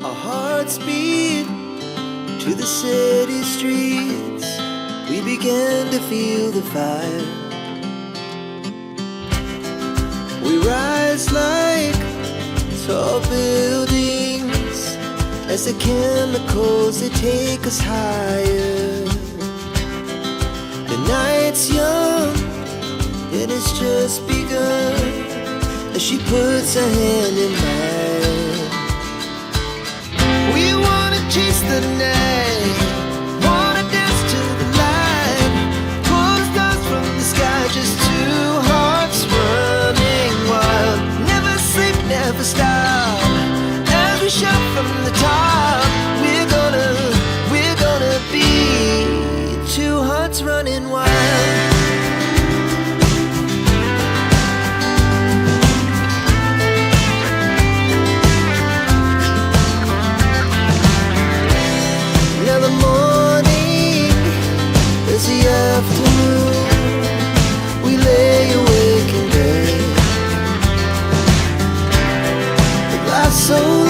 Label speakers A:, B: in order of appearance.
A: Our hearts beat to the city streets. We began to feel the fire. We rise like tall buildings as the chemicals, they take us higher. The night's young and it's just begun as she puts her hand in mine. We wanna chase the night, wanna dance to the light, pull the stars from the sky, just two hearts running wild. Never sleep, never stop, as we shout from the top. We're gonna be two hearts running wild. Now the morning is the afternoon. We lay awake in bed. The life's so